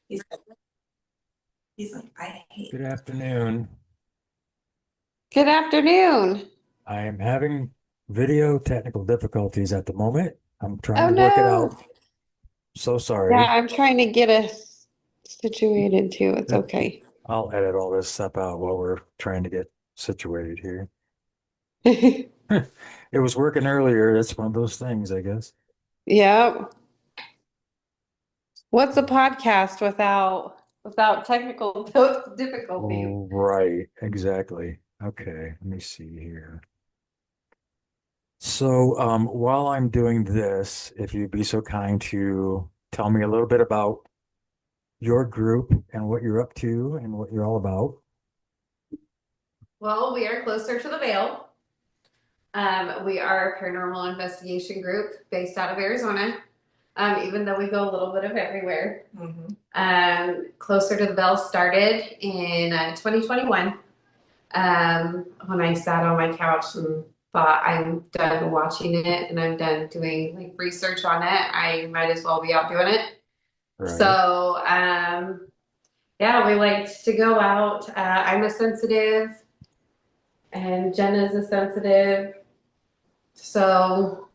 He's he's like, I hate. Good afternoon. Good afternoon. I am having video technical difficulties at the moment. I'm trying Oh to work it no. out. So Yeah, sorry. I'm trying to get us situated too. It's Yeah, okay. I'll edit all this stuff out while we're trying to get situated here. It was working earlier. That's one of those things, I guess. Yep. What's a podcast without technical difficulties? Right, exactly. Okay, let me see here. So, while I'm doing this, if you'd be so kind to tell me a little bit about your group and what you're up to and what you're all about. Well, we are closer to the veil. We are a paranormal investigation group based out of Arizona. Even though we go a little bit of everywhere. Closer to the veil started in 2021. When I sat on my couch and thought, I'm done watching it and I'm done doing like research on it. I might as well be out doing it. Right. So, yeah, we liked to go out. I'm a sensitive and Jenna's a sensitive. So,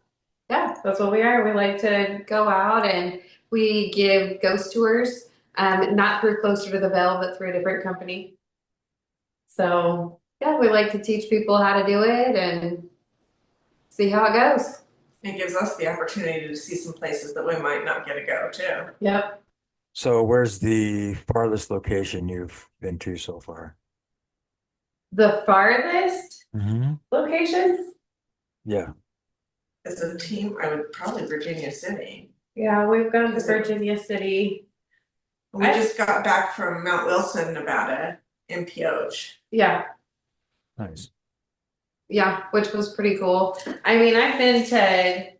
yeah, that's what we are. We like to go out and we give ghost tours, not through Closer to the Veil, but through a different company. So, yeah, we like to teach people how to do it and see how it goes. It gives us the opportunity to see some places that we might not get to go to. Yep. So where's the farthest location you've been to so far? The farthest Hmm. location? Yeah. As a team, I would probably Virginia City. Yeah, we've gone to Virginia City. We just got back from Mount Wilson, Nevada, in Pioche. Yeah, Nice. yeah, which was pretty cool. I mean, I've been to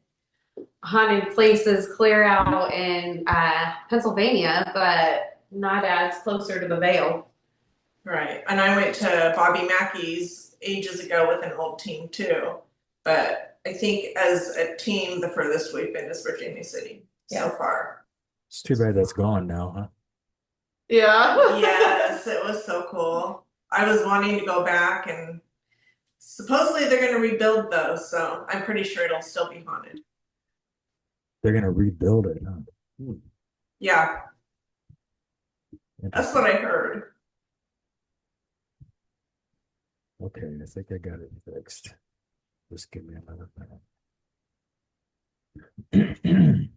haunted places clear out in Pennsylvania, but not as closer to the Vale. Right. And I went to Bobby Mackey's ages ago with an old team too. But I think as a team, the furthest we've been is Virginia City so far. It's too bad that's gone now, huh? Yeah. Yes, it was so cool. I was wanting to go back and supposedly they're going to rebuild those, so I'm pretty sure it'll still be haunted. They're gonna rebuild it, huh? Hmm. Yeah, that's what I heard. Okay, I think I got it fixed. Just give me another minute.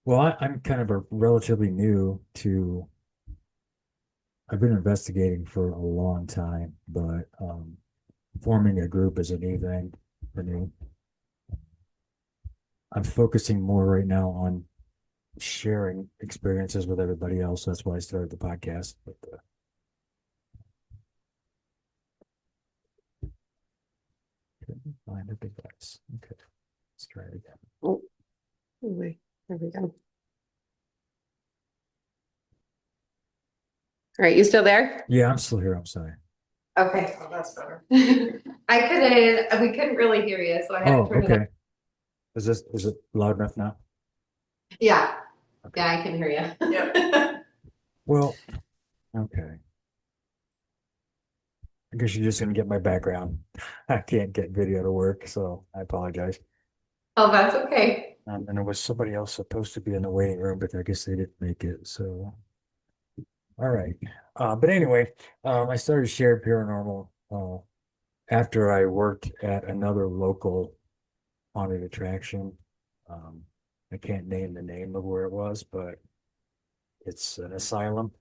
Well, I'm kind of a relatively new to, I've been investigating for a long time, but forming a group is a new thing for me. I'm focusing more right now on sharing experiences with everybody else. That's why I started the podcast. But couldn't find a device. Okay, let's try it again. Oh, wait, there we go. All right, you still there? Yeah, I'm still here. I'm sorry. Okay. Oh, that's better. We couldn't really hear you, so I had Oh, to turn it up. okay. Is it loud enough now? Yeah, Okay. yeah, I can hear you. Yep. Well, okay. I guess you're just gonna get my background. I can't get video to work, so I apologize. Oh, that's okay. And there was somebody else supposed to be in the waiting room, but I guess they didn't make it. So, all right. But anyway, I started shared paranormal after I worked at another local haunted attraction. Um, I can't name the name of where it was, but it's an asylum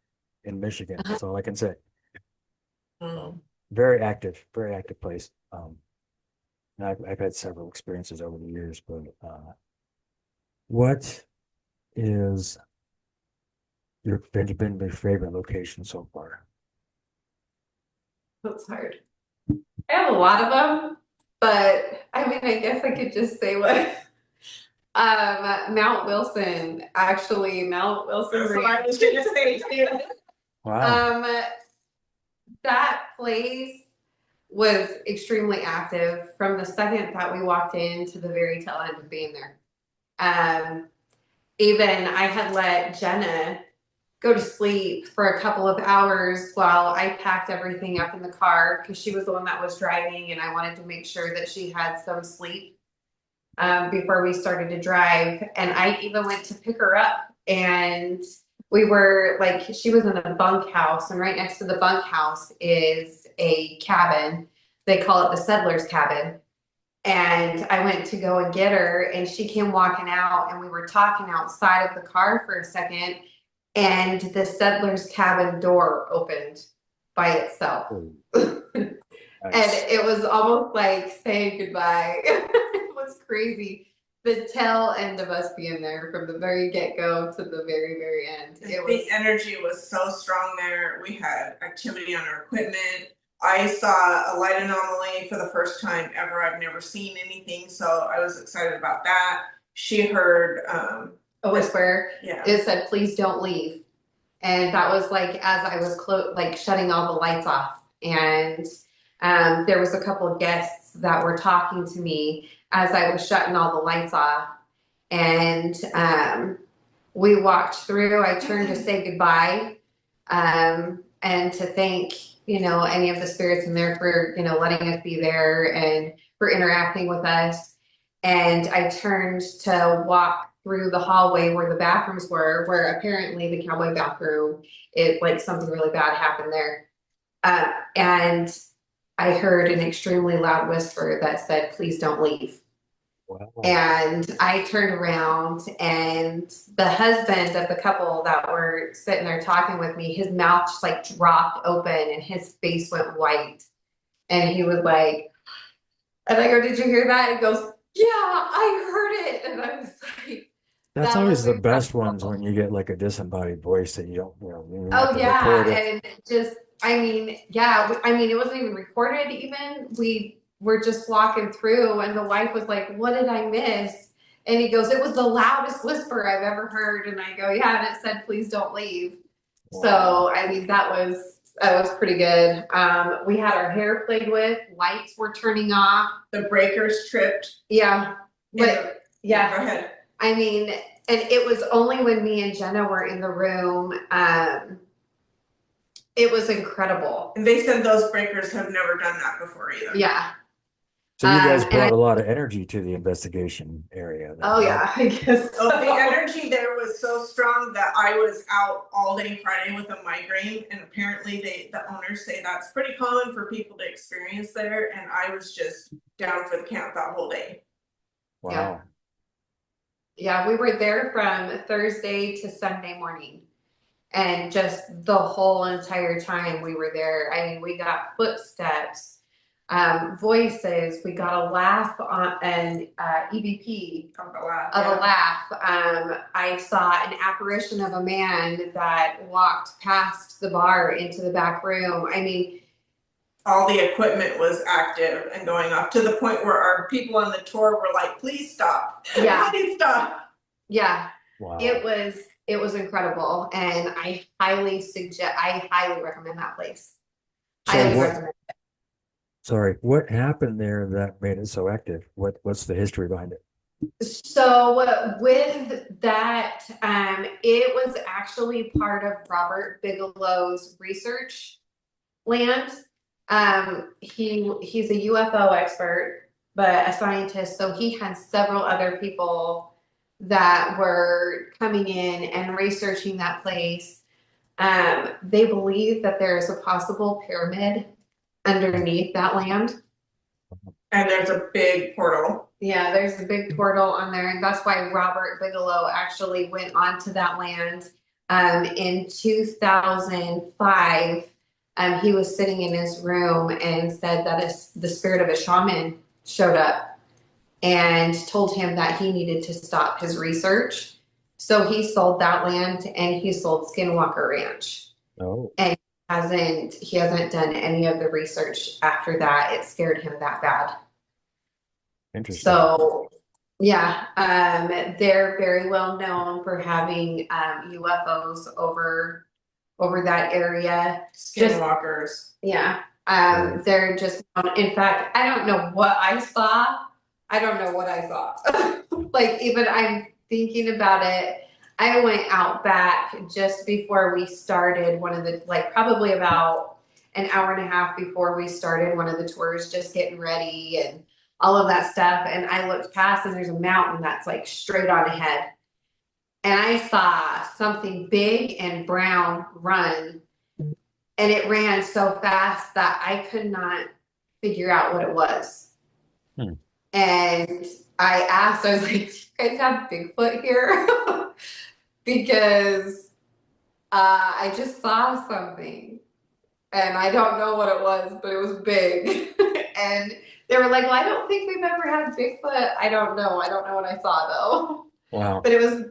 in Michigan. That's all I can say. Mm. Very active place. And I've had several experiences over the years, but what is been your favorite location so far? That's hard. I have a lot of them, but I mean, I guess I could just say what. Mount Wilson, actually, Mount Wilson. That's what I was going to say too. Wow. Um, that place was extremely active from the second that we walked in to the very tail end of being there. Even I had let Jenna go to sleep for a couple of hours while I packed everything up in the car because she was the one that was driving, and I wanted to make sure that she had some sleep before we started to drive. And I even went to pick her up, and we were like, she was in a bunkhouse, and right next to the bunkhouse is a cabin. They call it the settler's cabin. And I went to go and get her, and she came walking out, and we were talking outside of the car for a second, and the settler's cabin door opened by itself. And Nice. it was almost like saying goodbye. It was crazy. The tail end of us being there from the very get-go to the very, very end. It was The energy was so strong there. We had activity on our equipment. I saw a light anomaly for the first time ever. I've never seen anything, so I was excited about that. She heard, a whisper. yeah, It said, "Please don't leave." And that was like as I was like shutting all the lights off. And there was a couple of guests that were talking to me as I was shutting all the lights off. And we walked through. I turned to say goodbye, and to thank, any of the spirits in there for, letting us be there and for interacting with us. And I turned to walk through the hallway where the bathrooms were, where apparently the cowboy bathroom, like something really bad happened there. And I heard an extremely loud whisper that said, "Please don't leave." Wow. And I turned around, and the husband of the couple that were sitting there talking with me, his mouth just like dropped open and his face went white. And he was like, and I go, "Did you hear that?" And he goes, "Yeah, I heard it." And I was like, That's that always was the best ones incredible. when you get like a disembodied voice that you don't, you have Oh to yeah, record it. and just, I mean, yeah, I mean, it wasn't even recorded even. We were just walking through, and the wife was like, "What did I miss?" And he goes, "It was the loudest whisper I've ever heard." And I go, "Yeah," and it said, "Please don't leave." Wow. So, I mean, that was pretty good. We had our hair played with, lights were turning off. the breakers tripped. Yeah, but yeah, Go ahead. I mean, and it was only when me and Jenna were in the room. It was incredible. And they said those breakers have never done that before either. Yeah. So you guys And brought a lot of energy to the investigation area then, oh huh? yeah, I guess So the so. energy there was so strong that I was out all day Friday with a migraine, and apparently the owners say that's pretty common for people to experience there, and I was just down for the count that whole day. Wow. Yeah, we were there from Thursday to Sunday morning. And just the whole entire time we were there, I mean, we got footsteps, voices, we got a laugh on an EVP Of a laugh. of a laugh. I saw an apparition of a man that walked past the bar into the back room. I mean, All the equipment was active and going off to the point where our people on the tour were like, "Please stop. Yeah. Please stop." yeah, Wow. it was incredible, and I highly recommend that place. So Highly what, recommend. sorry, what happened there that made it so active? What's the history behind it? So with that, it was actually part of Robert Bigelow's research land. He's a UFO expert, but a scientist. So he had several other people that were coming in and researching that place. They believe that there is a possible pyramid underneath that land. And there's a big portal. Yeah, there's a big portal on there, and that's why Robert Bigelow actually went onto that land in 2005. He was sitting in his room and said that the spirit of a shaman showed up and told him that he needed to stop his research. So he sold that land, and he sold Skinwalker Ranch. Oh, And he hasn't done any of the research after that. It scared him that bad. interesting. So yeah, they're very well known for having UFOs over that area. Skinwalkers. Yeah. Right. They're just, in fact, I don't know what I saw. Like, even I'm thinking about it. I went out back just before we started one of the, like probably about an hour and a half before we started one of the tours, just getting ready and all of that stuff. And I looked past and there's a mountain that's like straight on ahead. And I saw something big and brown run, and it ran so fast that I could not figure out what it was. Hmm. And I was like, "Do you guys have Bigfoot here?" Because I just saw something, and I don't know what it was, but it was big. And they were like, "Well, I don't think we've ever had Bigfoot." I don't know. I don't know what I saw though. Wow. But it was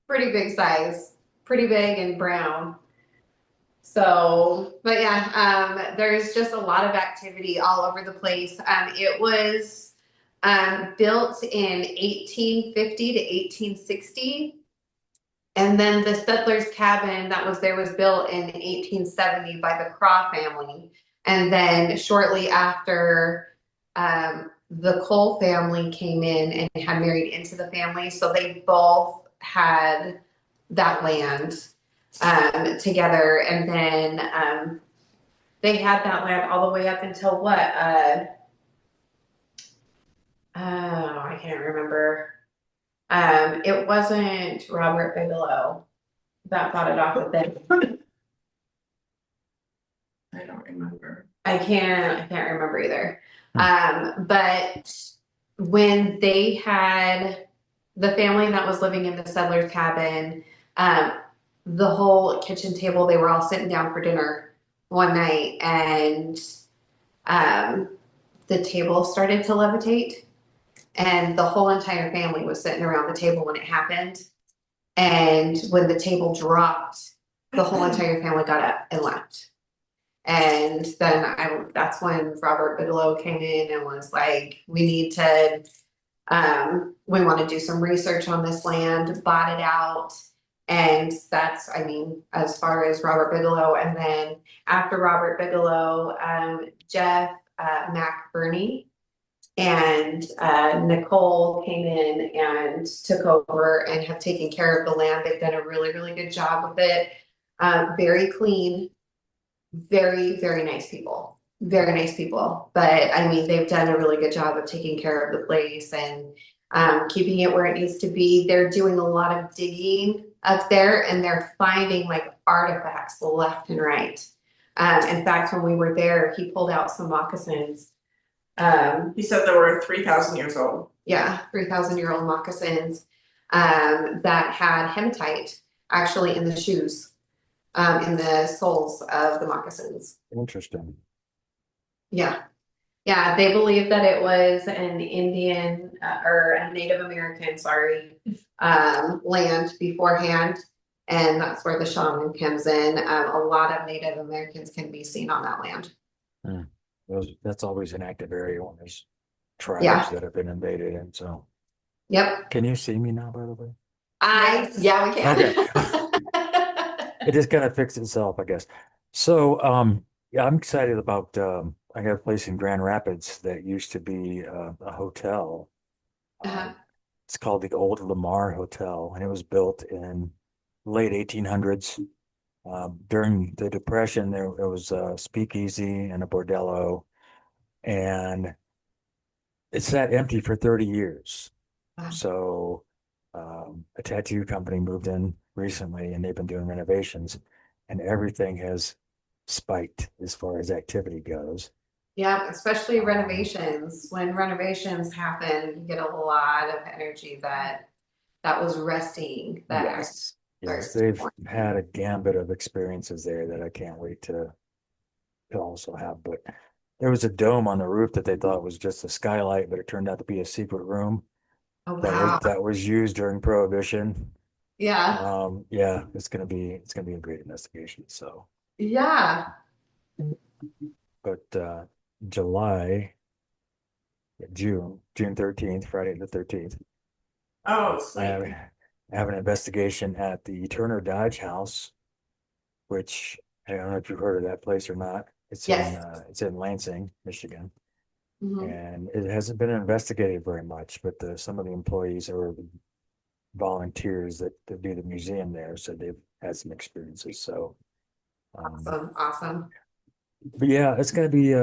pretty big size, pretty big and brown. So, but yeah, there's just a lot of activity all over the place. It was built in 1850 to 1860. And then the settler's cabin that was there was built in 1870 by the Craw family. And then shortly after, the Cole family came in and had married into the family. So they both had that land together. And then they had that land all the way up until what? Oh, I can't remember. It wasn't Robert Bigelow that got it off of them. I don't remember. I can't remember either. But when they had the family that was living in the settler's cabin, the whole kitchen table, they were all sitting down for dinner one night, and the table started to levitate, and the whole entire family was sitting around the table when it happened. And when the table dropped, the whole entire family got up and left. And then that's when Robert Bigelow came in and was like, we want to do some research on this land, bought it out. And that's, I mean, as far as Robert Bigelow. And then after Robert Bigelow, Jeff McBurney and Nicole came in and took over and have taken care of the land. They've done a really, really good job with it. Very clean, very, very nice people. Very nice people. But I mean, they've done a really good job of taking care of the place and keeping it where it needs to be. They're doing a lot of digging up there, and they're finding like artifacts left and right. In fact, when we were there, he pulled out some moccasins. He said they were 3,000 years old. Yeah, 3,000-year-old moccasins that had hematite actually in the shoes, in the soles of the moccasins. Interesting. Yeah. Yeah, they believe that it was an Indian or a Native American, land beforehand. And that's where the shaman comes in. A lot of Native Americans can be seen on that land. That's always an active area when there's tribes Yeah. that have been invaded. And so, Yep. can you see me now, by the way? Yeah, we can. Okay. It just kind of fixed itself, I guess. So, yeah, I'm excited about, I got a place in Grand Rapids that used to be a hotel. Uh-huh. It's called the Old Lamar Hotel, and it was built in late 1800s. During the Depression, there was a speakeasy and a bordello, and it sat empty for 30 years. Wow. So a tattoo company moved in recently, and they've been doing renovations, and everything has spiked as far as activity goes. Yeah, especially renovations. When renovations happen, you get a lot of energy that was resting. Yes, they've had a gambit of experiences there that I can't wait to also have. But there was a dome on the roof that they thought was just a skylight, but it turned out to be a secret room Oh wow. that was used during Prohibition. Yeah. Yeah, it's gonna be a great investigation. So Yeah. but June 13th, Friday the 13th, Oh, I sweet. have an investigation at the Turner Dodge House, which I don't know if you've heard of that place or not. Yes. It's in Lansing, Michigan, Mhm. and it hasn't been investigated very much. But some of the employees are volunteers that do the museum there, so they've had some experiences. So, Awesome. but yeah, it's gonna be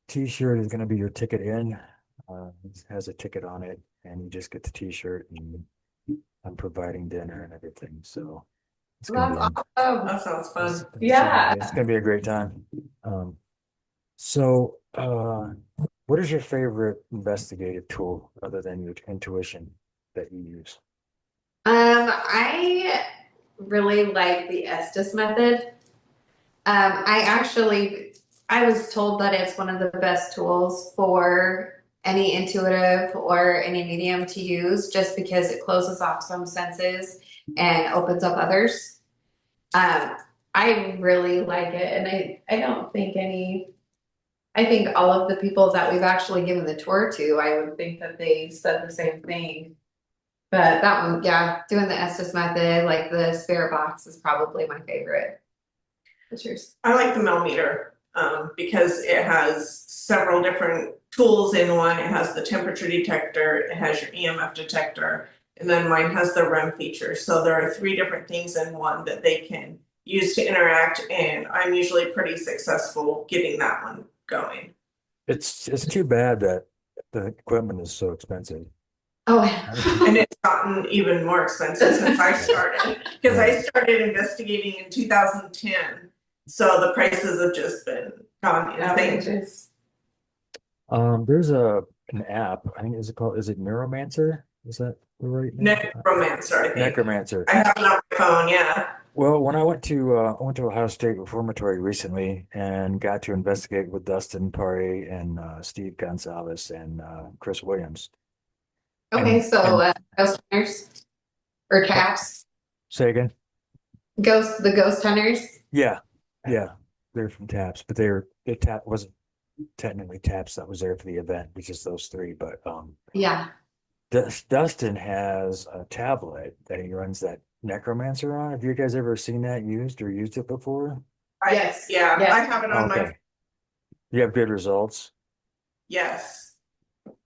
t-shirt is gonna be your ticket in. It has a ticket on it, and you just get the t-shirt, and I'm providing dinner and everything. So it's gonna That's be awesome. That sounds fun. Yeah. it's gonna be a great time. So what is your favorite investigative tool other than your intuition that you use? I really like the Estes method. I was told that it's one of the best tools for any intuitive or any medium to use just because it closes off some senses and opens up others. Um, I really like it, and I don't think I think all of the people that we've actually given the tour to, I would think that they said the same thing. But that one, yeah, doing the Estes method, like the spirit box is probably my favorite. What's yours? I like the millimeter because it has several different tools in one. It has the temperature detector, it has your EMF detector, and then mine has the REM feature. So there are three different things in one that they can use to interact, and I'm usually pretty successful getting that one going. It's too bad that the equipment is so expensive. Oh, And it's gotten even more expensive since I started because I Right. started investigating in 2010. So the prices have just been gone insane. outrageous. There's an app, I think is it Neuromancer? Is that the right name? Necromancer, I think. Necromancer. I have it on my phone, yeah. Well, when I went to Ohio State Reformatory recently and got to investigate with Dustin Pare and Steve Gonzalez and Chris Williams. Okay, so And ghost hunters or taps, say again? the ghost hunters. Yeah, yeah, they're from Taps, but they tap wasn't technically Taps that was there for the event, which is those three. But Yeah. Dustin has a tablet that he runs that Necromancer on. Have you guys ever seen that used or used it before? Yes. Yeah, Yes. I have it on my, Okay. You have good results. yes,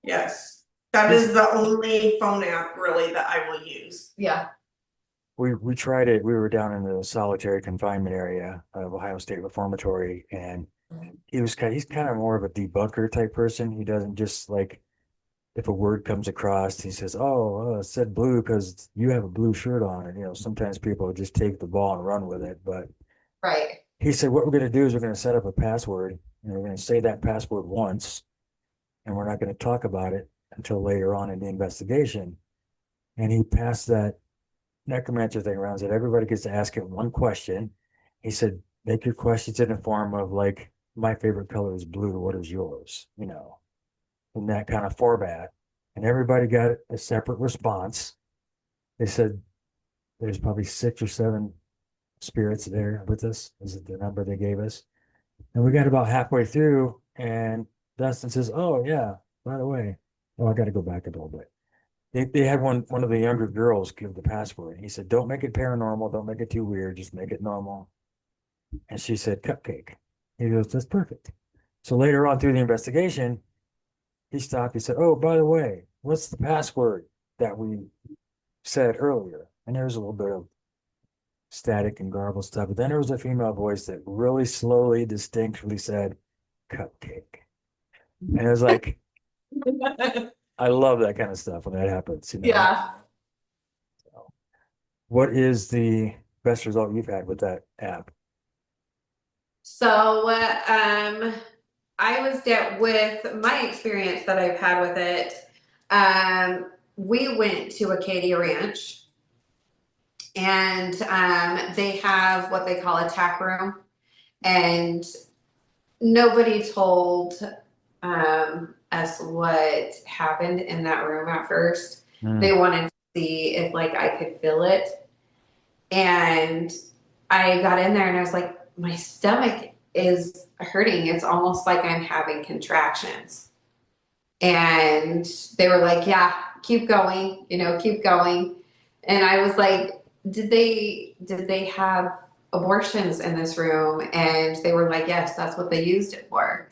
yes. That This is the only phone app really that I will use. Yeah. we tried it. We were down in the solitary confinement area of Ohio State Reformatory, and he's kind of more of a debunker type person. He doesn't just like if a word comes across, he says, "Oh, it said blue because you have a blue shirt on." And sometimes people just take the ball and run with it. But Right. he said, "What we're going to do is we're going to set up a password, and we're going to say that password once, and we're not going to talk about it until later on in the investigation." And he passed that necromancer thing around, said everybody gets to ask him one question. He said, make your questions in the form of like, my favorite color is blue. What is yours? In that kind of format. And everybody got a separate response. They said there's probably 6 or 7 spirits there with us. Is it the number they gave us? And we got about halfway through, and Dustin says, "Oh yeah, by the way, oh I got to go back a little bit." They had one of the younger girls give the password. He said, "Don't make it paranormal. Don't make it too weird. Just make it normal." And she said, "Cupcake." He goes, "That's perfect." So later on through the investigation, he stopped. He said, "Oh, by the way, what's the password that we said earlier?" And there was a little bit of static and garbled stuff. But then there was a female voice that really slowly, distinctly said, "Cupcake." And it was like, I love that kind of stuff when that happens. Yeah. What is the best result you've had with that app? So, I was with my experience that I've had with it. We went to Acadia Ranch, and they have what they call a tack room, and nobody told us what happened in that room at first. They wanted to see if like I could feel it, and I got in there and I was like, my stomach is hurting. It's almost like I'm having contractions. And they were like, yeah, keep going, keep going. And I was like, did they have abortions in this room? And they were like, yes, that's what they used it for.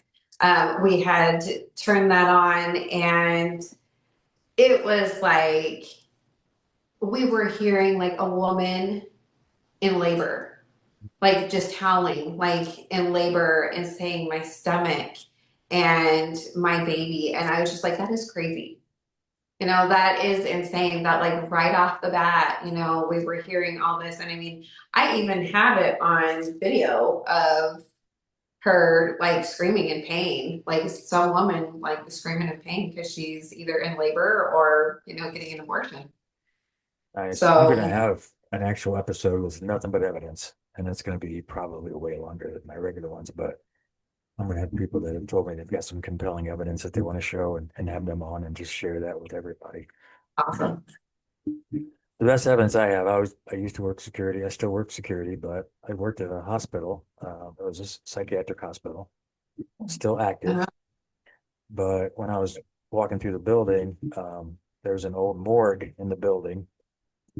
We had turned that on, and it was like we were hearing like a woman in labor, like just howling, like in labor and saying my stomach and my baby. And I was just like, that is crazy. That is insane that like right off the bat, we were hearing all this. And I mean, I even have it on video of her like screaming in pain, like some woman like screaming in pain because she's either in labor or, getting an abortion. Nice. I'm gonna So have an actual episode with nothing but evidence, and it's gonna be probably way longer than my regular ones, but I'm gonna have people that have told me they've got some compelling evidence that they want to show and have them on and just share that with everybody. awesome. The best evidence I have, I used to work security. I still work security, but I worked at a hospital. It was a psychiatric hospital, still active. Uh, But when I was walking through the building, there was an old morgue in the building,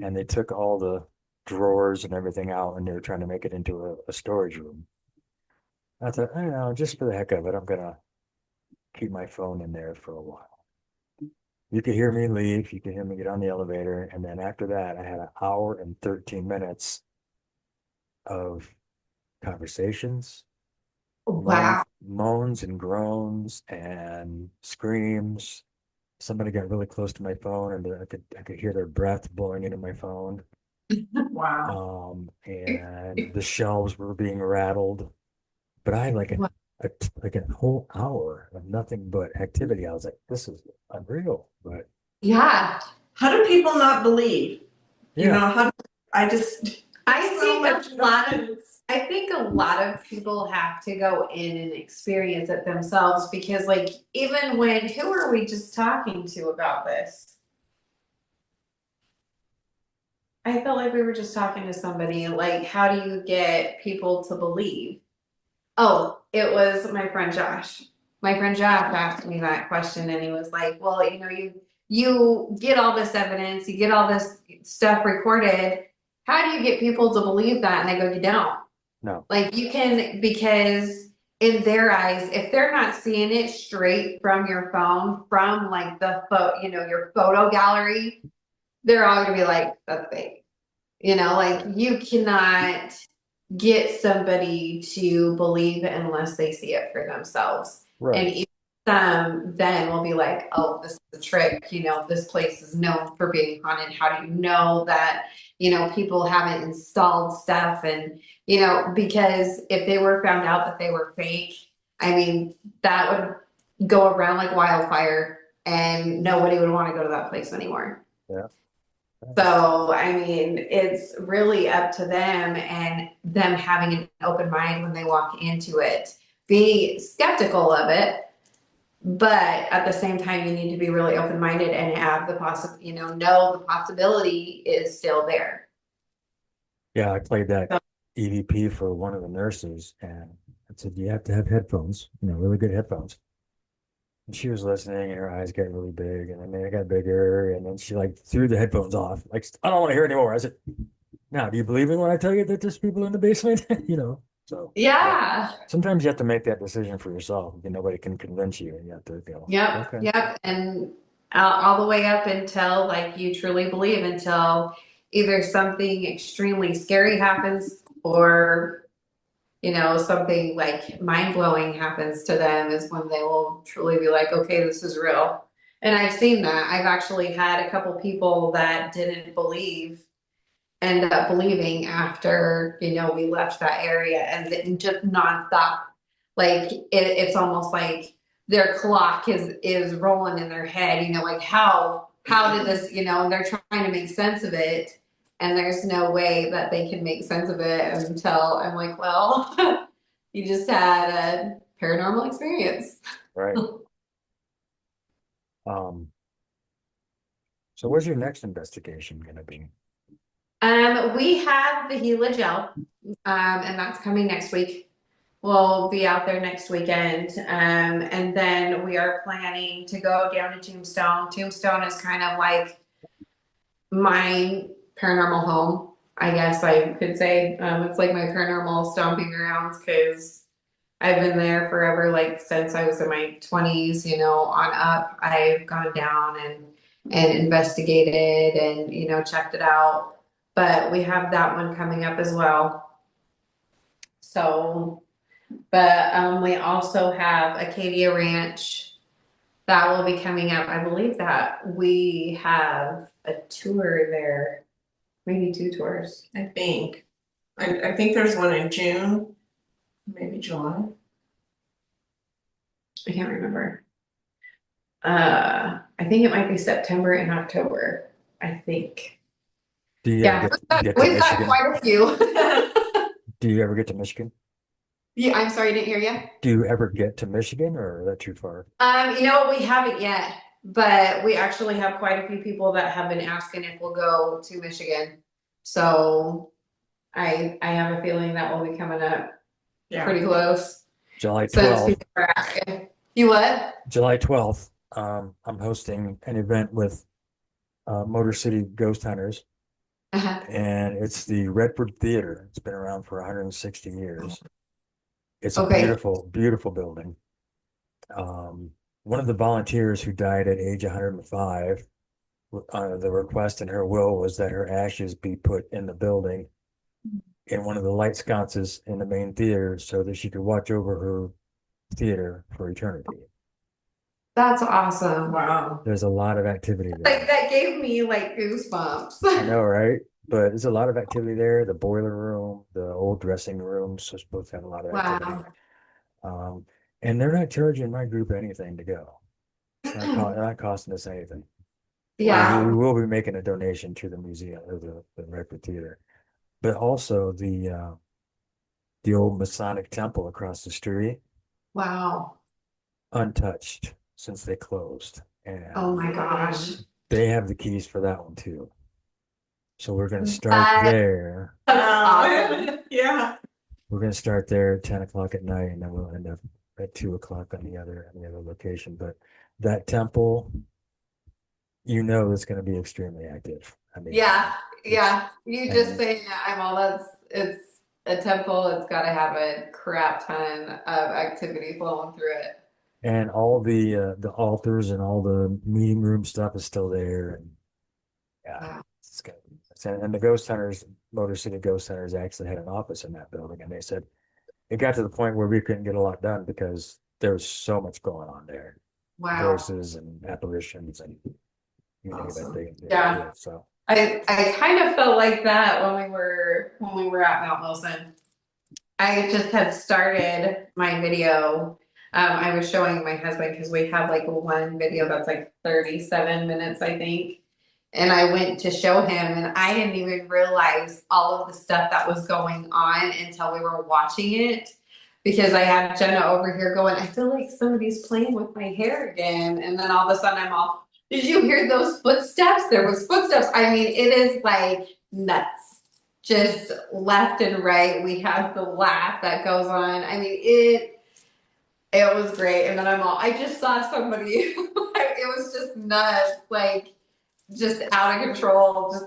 and they took all the drawers and everything out, and they were trying to make it into a storage room. I thought, just for the heck of it, I'm gonna keep my phone in there for a while. You could hear me leave, you could hear me get on the elevator, and then after that, I had an hour and 13 minutes of conversations, wow. moans and groans and screams. Somebody got really close to my phone, and I could hear their breath blowing into my phone. Wow. And the shelves were being rattled. But I had like a whole hour of nothing but activity. I was like, this is unreal. But Yeah. How do people not believe? yeah, How do I just I so think much a lot of nonsense. I think a lot of people have to go in and experience it themselves because like even when who are we just talking to about this? I felt like we were just talking to somebody like how do you get people to believe? Oh, it was my friend Josh. My friend Josh asked me that question and he was like, well, you get all this evidence, you get all this stuff recorded. How do you get people to believe that? And I go, you don't. no, Like you can, because in their eyes, if they're not seeing it straight from your phone, from like the your photo gallery, they're all gonna be like, that's fake. Like you cannot get somebody to believe it unless they see it for themselves. And right, even some then will be like, oh, this is a trick, this place is known for being haunted. How do you know that, people haven't installed stuff and, because if they were found out that they were fake, I mean, that would go around like wildfire and nobody would want to go to that place anymore. yeah. So, I mean, it's really up to them and them having an open mind when they walk into it. Be skeptical of it, but at the same time, you need to be really open minded and have the know the possibility is still there. Yeah, I played that So, EVP for one of the nurses, and I said, you have to have headphones, really good headphones. And she was listening, and her eyes got really big, and then they got bigger, and then she like threw the headphones off. Like, I don't want to hear anymore. I said, now, do you believe me when I tell you that there's people in the basement? So yeah. yeah. Sometimes you have to make that decision for yourself. Nobody can convince you, and you have to go, Yep. okay. Yep. And all the way up until like you truly believe until either something extremely scary happens or something like mind blowing happens to them is when they will truly be like, okay, this is real. And I've seen that. I've actually had a couple people that didn't believe end up believing after, we left that area and just nonstop. Like it's almost like their clock is rolling in their head, like how did this, and they're trying to make sense of it and there's no way that they can make sense of it until I'm like, well, you just had a paranormal experience. Right. Um, so where's your next investigation gonna be? We have the Gila gel, and that's coming next week. We'll be out there next weekend. And then we are planning to go down to Tombstone. Tombstone is kind of like my paranormal home, I guess I could say. It's like my paranormal stomping grounds because I've been there forever, like since I was in my 20s, on up. I've gone down and and investigated and, checked it out. But we have that one coming up as well. So, but we also have Acadia Ranch that will be coming up. I believe that we have a tour there, maybe 2 tours. I think. I think there's one in June, maybe July. I can't remember. I think it might be September and October. I think. Do you Yeah, ever get to we've got Michigan? quite a few. Do you ever get to Michigan? Yeah, I'm sorry, I didn't hear you. Do you ever get to Michigan, or is that too far? We haven't yet, but we actually have quite a few people that have been asking if we'll go to Michigan. So I have a feeling that will be coming up Yeah. pretty close. July Since 12th. people are asking. You what? July 12th. I'm hosting an event with Motor City Ghost Hunters, Uh-huh. and it's the Redford Theater. It's been around for 160 years. It's a Okay. beautiful, beautiful building. One of the volunteers who died at age 105, the request in her will was that her ashes be put in the building in one of the light sconces in the main theater so that she could watch over her theater for eternity. That's awesome. Wow. There's a lot of activity there. Like that gave me like goosebumps. I know, right? But there's a lot of activity there. The boiler room, the old dressing rooms are supposed to have a lot of activity. Wow. And they're not charging my group anything to go. It's not costing us anything. Yeah. We will be making a donation to the museum or the Redford Theater, but also the old Masonic temple across the street, Wow. untouched since they closed, and Oh my gosh. they have the keys for that one too. So we're going to start That- there. That's awesome. Yeah. We're going to start there at 10 o'clock at night, and then we'll end up at 2 o'clock on the other location. But that temple, it's going to be extremely active. I mean, Yeah. You and- just saying that, it's a temple. It's got to have a crap ton of activity flowing through it. and all the altars and all the meeting room stuff is still there, and yeah, Wow. it's good. And the Ghost Hunters, Motor City Ghost Hunters, actually had an office in that building, and they said it got to the point where we couldn't get a lot done because there was so much going on there, Wow. voices and apparitions and you name Awesome. it. Yeah. did, so I kind of felt like that when we were at Mount Wilson. I just had started my video. I was showing my husband because we have like one video that's like 37 minutes, I think. And I went to show him, and I didn't even realize all of the stuff that was going on until we were watching it. Because I had Jenna over here going, I feel like somebody's playing with my hair again. And then all of a sudden I'm all, did you hear those footsteps? There was footsteps. I mean, it is like nuts. Just left and right. We have the laugh that goes on. I mean, it was great. And then I'm all, I just saw somebody. It was just nuts. Like, just out of control, just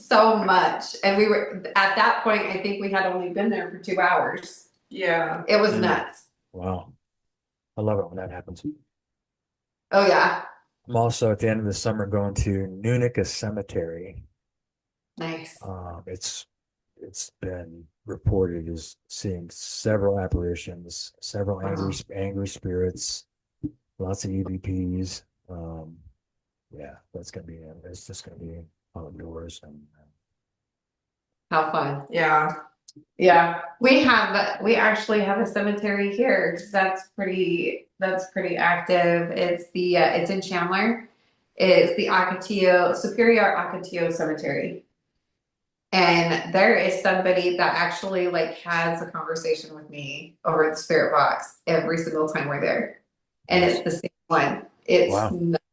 so much. And we were at that point, I think we had only been there for 2 hours. Yeah. It was Yeah. nuts. wow, I love it when that happens. Oh yeah. I'm also at the end of the summer going to Nunica Cemetery. Nice. It's been reported as seeing several apparitions, several angry spirits, lots of EVPs. Yeah, it's just gonna be outdoors and How fun. Yeah. Yeah. We actually have a cemetery here. That's pretty active. It's in Chandler. It's the Superior Ocotillo Cemetery. And there is somebody that actually like has a conversation with me over at the spirit box every single time we're there. And it's the same one. It's Wow. nuts.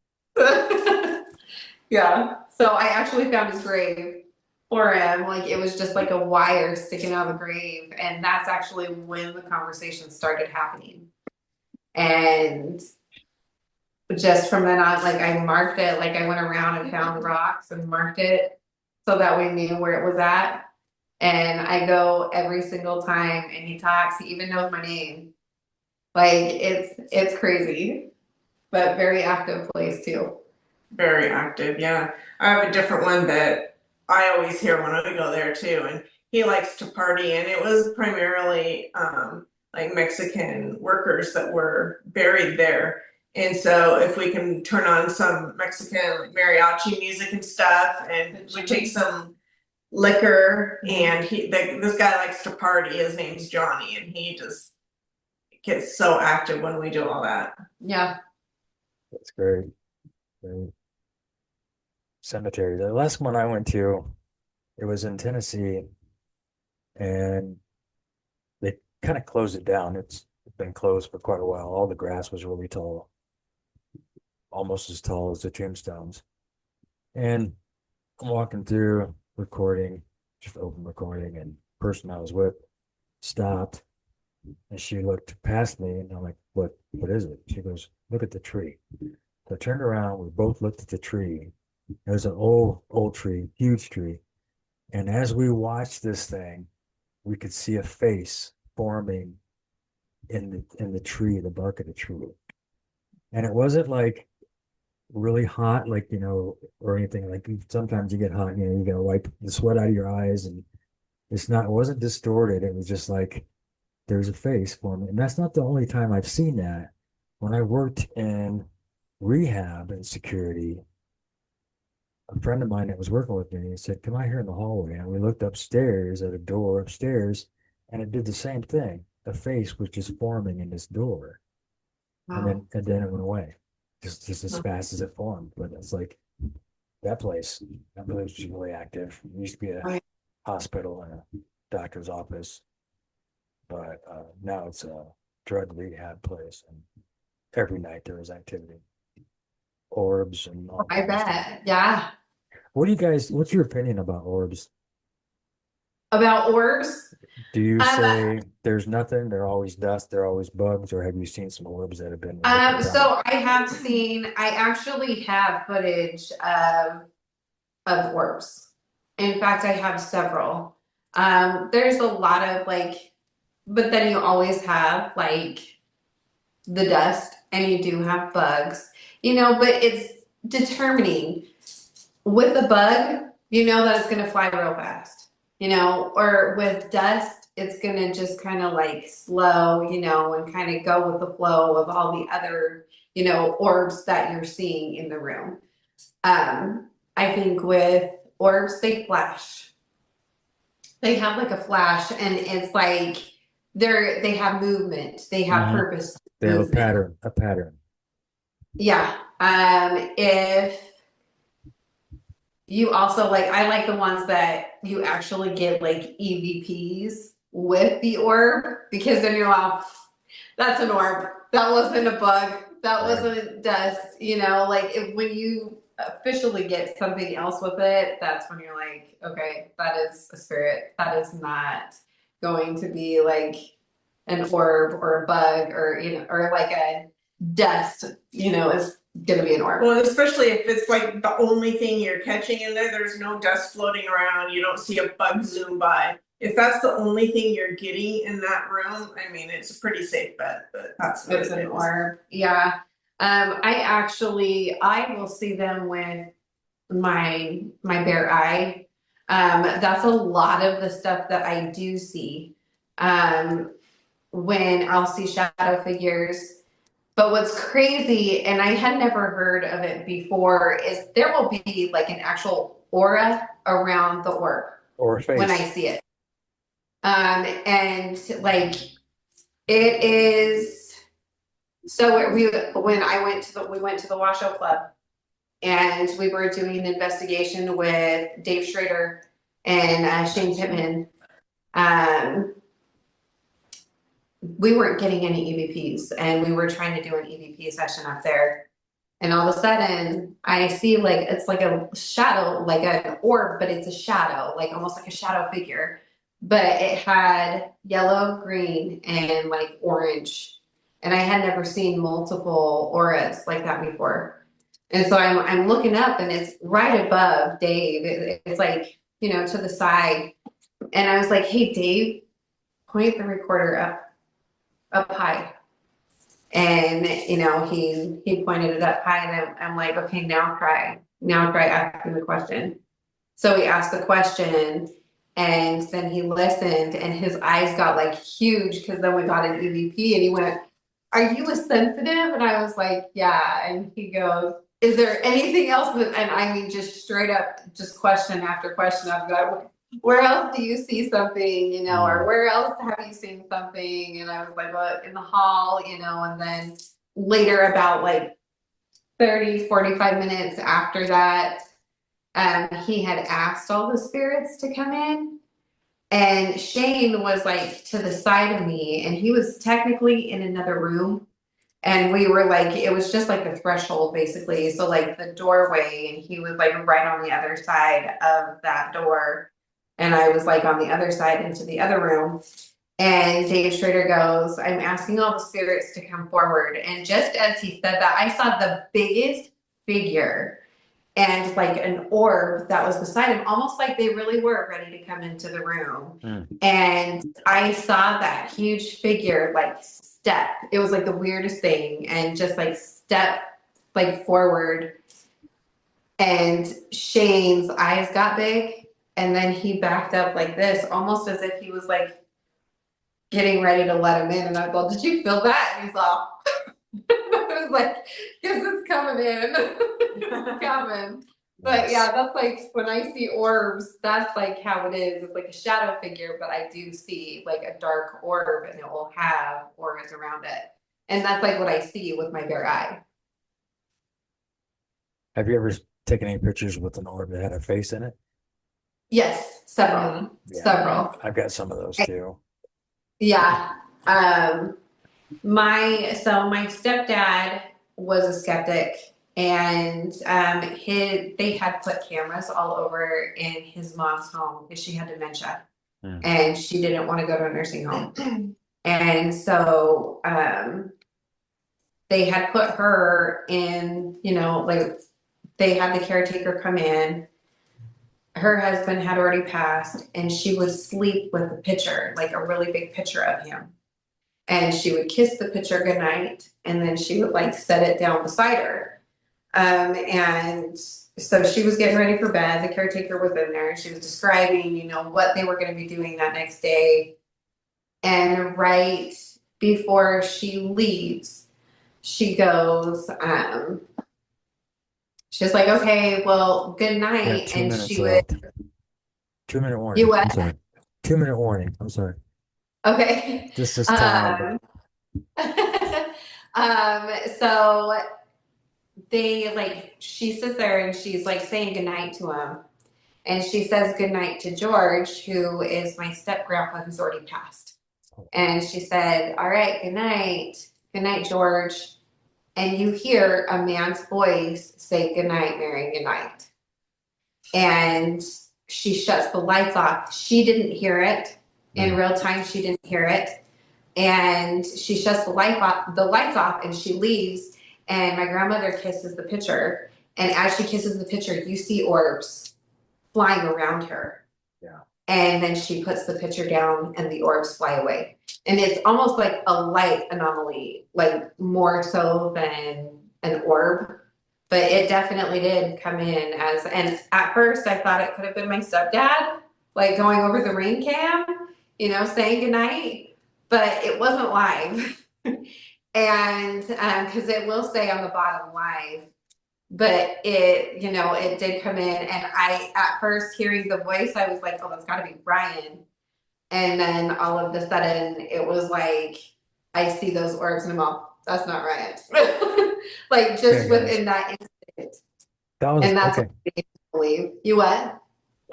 Yeah. So I actually found his grave for him. Like it was just like a wire sticking out of the grave. And that's actually when the conversation started happening. And just from then on, like I marked it, like I went around and found rocks and marked it so that we knew where it was at. And I go every single time and he talks, he even knows my name. Like it's crazy, but very active place too. Very active, yeah. I have a different one that I always hear when I go there too, and he likes to party, and it was primarily like Mexican workers that were buried there. And so if we can turn on some Mexican like mariachi music and stuff, and we take some liquor, and this guy likes to party. His name's Johnny, and he just gets so active when we do all that. Yeah. That's great. Great. Cemetery. The last one I went to, it was in Tennessee, and they kind of closed it down. It's been closed for quite a while. All the grass was really tall, almost as tall as the tombstones. And I'm walking through recording, just open recording, and the person I was with stopped, and she looked past me, and I'm like, what is it? She goes, look at the tree. So I turned around, we both looked at the tree. It was an old tree, huge tree. And as we watched this thing, we could see a face forming in the tree, the bark of the tree. And it wasn't like really hot, like, or anything. Like sometimes you get hot, you gotta wipe the sweat out of your eyes, and it wasn't distorted. It was just like there's a face forming. And that's not the only time I've seen that. When I worked in rehab and security, a friend of mine that was working with me, he said, come out here in the hallway. And we looked upstairs at a door upstairs, and it did the same thing. A face was just forming in this door. Wow. And then it went away. Just as fast as it formed. But it's like that place was really active. It used to be a Right. hospital and a doctor's office. But now it's a drug rehab place, and every night there was activity. Orbs and all I kinds of stuff. bet. Yeah. What's your opinion about orbs? About orbs? Do you Um, say there's nothing, they're always dust, they're always bugs, or have you seen some orbs that have been really so I actually have footage of orbs. In fact, I have several. There's a lot of but then you always have the dust and you do have bugs, but it's determining with a bug, that it's going to fly real fast, or with dust, it's going to just kind of slow, and kind of go with the flow of all the other, orbs that you're seeing in the room. I think with orbs, they flash. They have a flash, and it's they have movement, they have purpose. They have movement. a pattern. Yeah. If you also I like the ones that you actually get EVPs with the orb, because then you're like, that's an orb. That wasn't a bug. That Right. wasn't dust. When you officially get something else with it, that's when you're like, okay, that is a spirit. That is not going to be an orb or a bug or or a dust. Is gonna be an orb. Well, especially if it's the only thing you're catching in there, there's no dust floating around, you don't see a bug zoom by. If that's the only thing you're getting in that room, I mean, it's a pretty safe bet, but that's what It's it an is. orb. Yeah. I will see them with my bare eye. That's a lot of the stuff that I do see. When I'll see shadow figures. But what's crazy, and I had never heard of it before, is there will be an actual aura around the orb Or a face. when I see it. And it is. So when we went to the Washoe Club, and we were doing an investigation with Dave Schrader and Shane Pittman. We weren't getting any EVPs, and we were trying to do an EVP session up there. And all of a sudden, I see it's like a shadow, like an orb, but it's a shadow, almost like a shadow figure. But it had yellow, green, and orange. And I had never seen multiple auras like that before. And so I'm looking up, and it's right above Dave. It's to the side. And I was like, hey, Dave, point the recorder up high. And he pointed it up high, and I'm like, okay, now try asking the question. So he asked the question, and then he listened, and his eyes got like huge, because then we got an EVP, and he went, "Are you a sensitive?" And I was like, "Yeah." And he goes, "Is there anything else?" And I mean, just straight up, just question after question after that. Where else do you see something, or where else have you seen something? And I was like, well, in the hall, and then later, about like 30, 45 minutes after that, he had asked all the spirits to come in. And Shane was like to the side of me, and he was technically in another room. And we were like, it was just like the threshold basically. So like the doorway, and he was like right on the other side of that door. And I was like on the other side into the other room. And Dave Schrader goes, "I'm asking all the spirits to come forward." And just as he said that, I saw the biggest figure and like an orb that was beside him, almost like they really were ready to come into the room. And I saw that huge figure like step. It was like the weirdest thing, and just like step like forward. And Shane's eyes got big, and then he backed up like this, almost as if he was like getting ready to let him in. And I go, "Did you feel that?" And he's all, I was like, "Guess it's coming in." It's coming. But yeah, that's like when I see orbs, that's like how it is. It's like a shadow figure, but I do see like a dark orb, and it will have auras around it. And that's like what I see with my bare eye. Have you ever taken any pictures with an orb that had a face in it? Yes, several. Yeah. Several. I've got some of those too. Yeah. My stepdad was a skeptic, and they had put cameras all over in his mom's home because she had dementia, and she didn't want to go to a nursing home. And so they had put her in, like they had the caretaker come in. Her husband had already passed, and she would sleep with a picture, like a really big picture of him. And she would kiss the picture goodnight, and then she would like set it down beside her. And so she was getting ready for bed. The caretaker was in there, and she was describing, what they were going to be doing that next day. And right before she leaves, she goes, she's like, "Okay, well, good Yeah, night." 2 And minutes she would, left. 2 minute warning. you I'm what? sorry. 2 minute warning. I'm sorry. Okay. This is time. So she sits there, and she's like saying goodnight to him. And she says goodnight to George, who is my step grandpa who's already passed. And she said, "All right, good night. Good night, George." And you hear a man's voice say, "Good night, Mary, good night." And she shuts the lights off. She didn't hear it in real time. She didn't hear it. And she shuts the lights off, and she leaves. And my grandmother kisses the picture. And as she kisses the picture, you see orbs flying around her. Yeah. And then she puts the picture down, and the orbs fly away. And it's almost like a light anomaly, like more so than an orb. But it definitely did come in and at first I thought it could have been my stepdad, like going over the ring cam, saying goodnight, but it wasn't live. And because it will say on the bottom live, but it did come in. And I, at first hearing the voice, I was like, "Oh, that's got to be Brian." And then all of a sudden it was like, I see those orbs, and I'm all, "That's not right." Like just Okay, within that instant. That was And that's okay. what I believe. You what?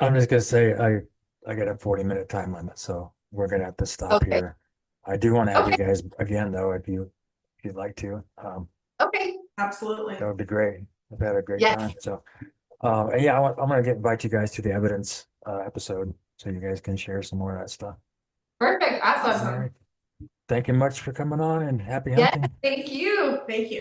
I'm just gonna say I got a 40-minute time limit, so we're gonna have to stop Okay. here. I do want to have you Okay. guys again though, if you'd like to. Okay. Absolutely. That would be great. I've had a great Yes. time. So and yeah, I'm gonna invite you guys to the evidence episode so you guys can share some more of that stuff. Perfect. Awesome. All right. Thank you much for coming on, and happy Yes. hunting. Thank you. Thank you.